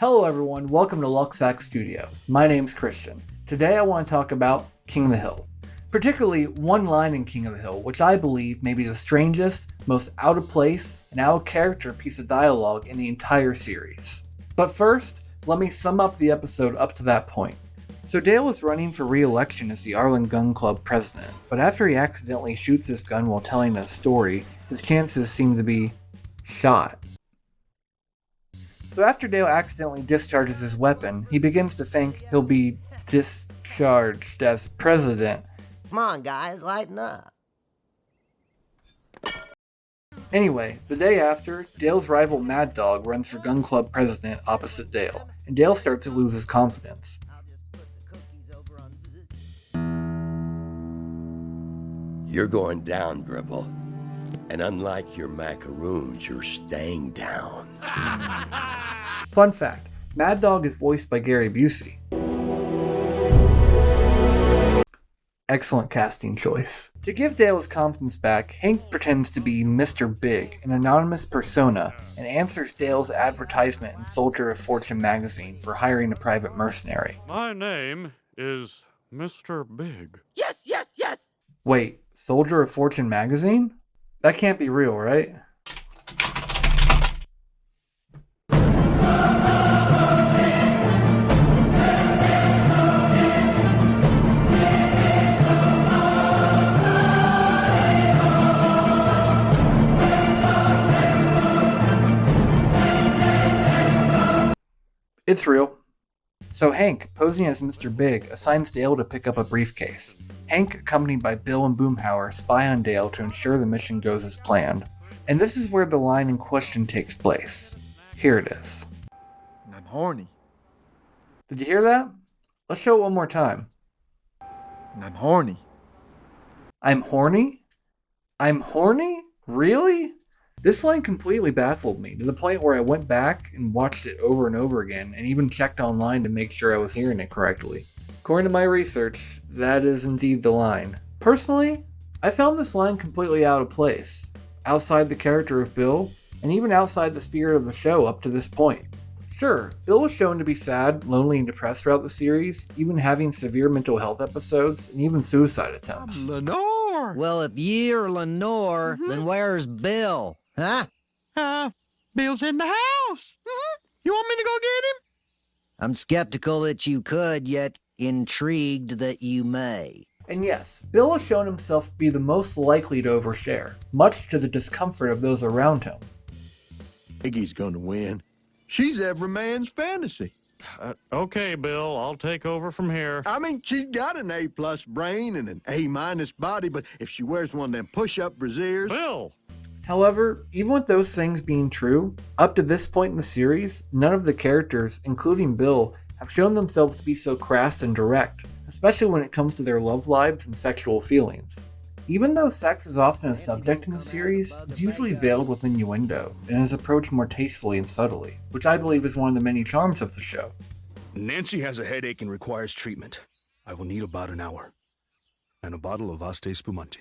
Hello everyone, welcome to Luxac Studios. My name's Christian. Today I want to talk about King of the Hill. Particularly one line in King of the Hill, which I believe may be the strangest, most out of place, and out of character piece of dialogue in the entire series. But first, let me sum up the episode up to that point. So Dale was running for re-election as the Arlen Gun Club president, but after he accidentally shoots his gun while telling a story, his chances seem to be shot. So after Dale accidentally discharges his weapon, he begins to think he'll be discharged as president. Come on, guys, lighten up. Anyway, the day after, Dale's rival Mad Dog runs for Gun Club president opposite Dale, and Dale starts to lose his confidence. You're going down, Gribble. And unlike your macaroons, you're staying down. Fun fact, Mad Dog is voiced by Gary Busey. Excellent casting choice. To give Dale his confidence back, Hank pretends to be Mr. Big, an anonymous persona, and answers Dale's advertisement in Soldier of Fortune magazine for hiring a private mercenary. My name is Mr. Big. Yes, yes, yes! Wait, Soldier of Fortune magazine? That can't be real, right? It's real. So Hank, posing as Mr. Big, assigns Dale to pick up a briefcase. Hank, accompanied by Bill and Boomhauer, spy on Dale to ensure the mission goes as planned. And this is where the line in question takes place. Here it is. I'm horny. Did you hear that? Let's show it one more time. I'm horny. I'm horny? I'm horny? Really? This line completely baffled me, to the point where I went back and watched it over and over again, and even checked online to make sure I was hearing it correctly. According to my research, that is indeed the line. Personally, I found this line completely out of place, outside the character of Bill, and even outside the spirit of the show up to this point. Sure, Bill was shown to be sad, lonely, and depressed throughout the series, even having severe mental health episodes, and even suicide attempts. Lenore! Well, if you're Lenore, then where's Bill? Huh? Bill's in the house. You want me to go get him? I'm skeptical that you could, yet intrigued that you may. And yes, Bill has shown himself to be the most likely to overshare, much to the discomfort of those around him. Iggy's gonna win. She's every man's fantasy. Okay, Bill, I'll take over from here. I mean, she's got an A-plus brain and an A-minus body, but if she wears one of them push-up brassieres... Bill! However, even with those things being true, up to this point in the series, none of the characters, including Bill, have shown themselves to be so crass and direct, especially when it comes to their love lives and sexual feelings. Even though sex is often a subject in the series, it's usually veiled with innuendo, and is approached more tastefully and subtly, which I believe is one of the many charms of the show. Nancy has a headache and requires treatment. I will need about an hour. And a bottle of Asti Spumante.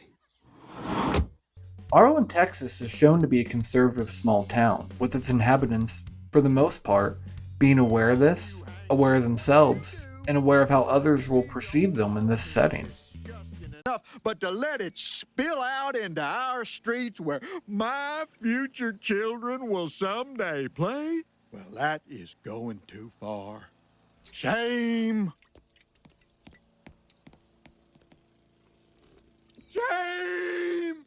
Arlen, Texas is shown to be a conservative small town, with its inhabitants, for the most part, being aware of this, aware of themselves, and aware of how others will perceive them in this setting. But to let it spill out into our streets where my future children will someday play, well, that is going too far. Shame! Shame!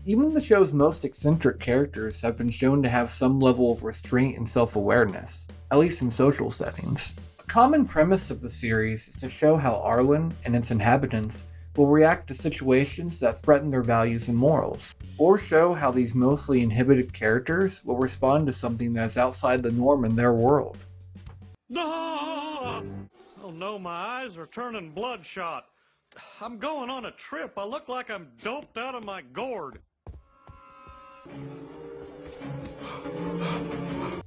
Even the show's most eccentric characters have been shown to have some level of restraint and self-awareness, at least in social settings. A common premise of the series is to show how Arlen and its inhabitants will react to situations that threaten their values and morals, or show how these mostly inhibited characters will respond to something that is outside the norm in their world. Oh no, my eyes are turning bloodshot. I'm going on a trip. I look like I'm doped out of my gourd.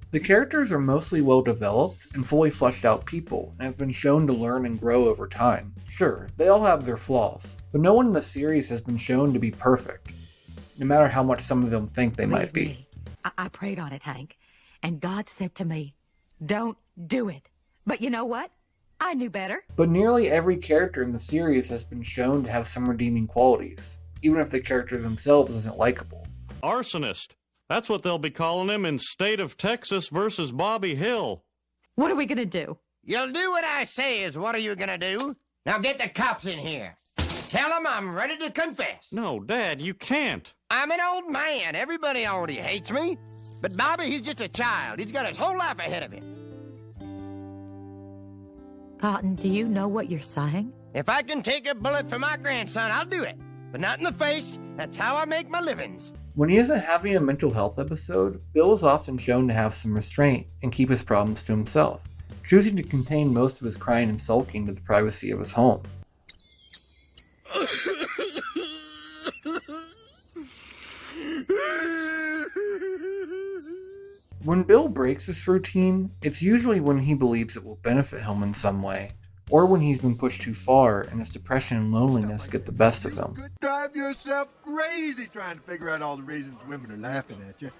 The characters are mostly well developed and fully fleshed out people, and have been shown to learn and grow over time. Sure, they all have their flaws, but no one in the series has been shown to be perfect, no matter how much some of them think they might be. I prayed on it, Hank, and God said to me, "Don't Do it. But you know what? I knew better. But nearly every character in the series has been shown to have some redeeming qualities, even if the character themselves isn't likable. Arsonist. That's what they'll be calling him in State of Texas versus Bobby Hill. What are we gonna do? You'll do what I say is what are you gonna do? Now get the cops in here. Tell them I'm ready to confess. No, Dad, you can't. I'm an old man. Everybody already hates me. But Bobby, he's just a child. He's got his whole life ahead of him. Cotton, do you know what you're saying? If I can take a bullet for my grandson, I'll do it. But not in the face. That's how I make my livings. When he isn't having a mental health episode, Bill is often shown to have some restraint and keep his problems to himself, choosing to contain most of his crying and sulking to the privacy of his home. When Bill breaks this routine, it's usually when he believes it will benefit him in some way, or when he's been pushed too far and his depression and loneliness get the best of him. Could drive yourself crazy trying to figure out all the reasons women are laughing at you.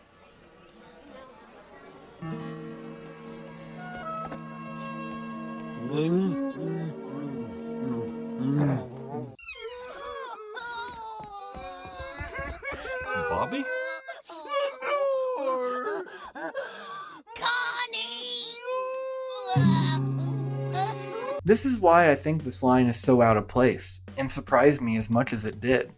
Bobby? This is why I think this line is so out of place, and surprised me as much as it did.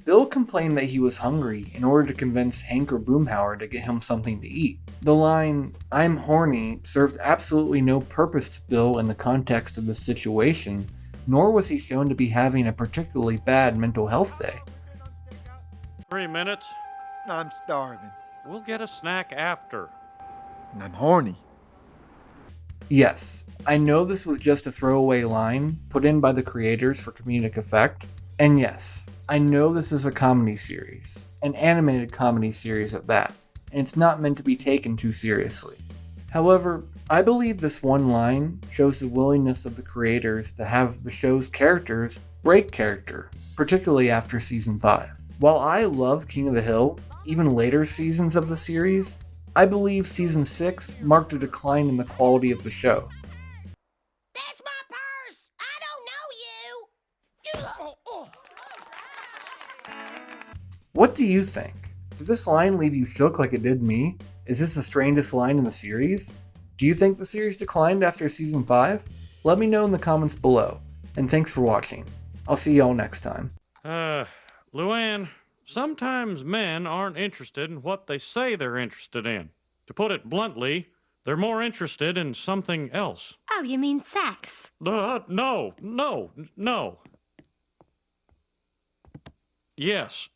Bill complained that he was hungry in order to convince Hank or Boomhauer to get him something to eat. The line, "I'm horny," served absolutely no purpose to Bill in the context of this situation, nor was he shown to be having a particularly bad mental health day. 3 minutes. I'm starving. We'll get a snack after. And I'm horny. Yes, I know this was just a throwaway line put in by the creators for comedic effect, and yes, I know this is a comedy series, an animated comedy series at that, and it's not meant to be taken too seriously. However, I believe this one line shows the willingness of the creators to have the show's characters break character, particularly after season 5. While I love King of the Hill, even later seasons of the series, I believe season 6 marked a decline in the quality of the show. That's my purse. I don't know you. What do you think? Did this line leave you shook like it did me? Is this the strangest line in the series? Do you think the series declined after season 5? Let me know in the comments below, and thanks for watching. I'll see y'all next time. Luann, sometimes men aren't interested in what they say they're interested in. To put it bluntly, they're more interested in something else. Oh, you mean sex? No. Yes.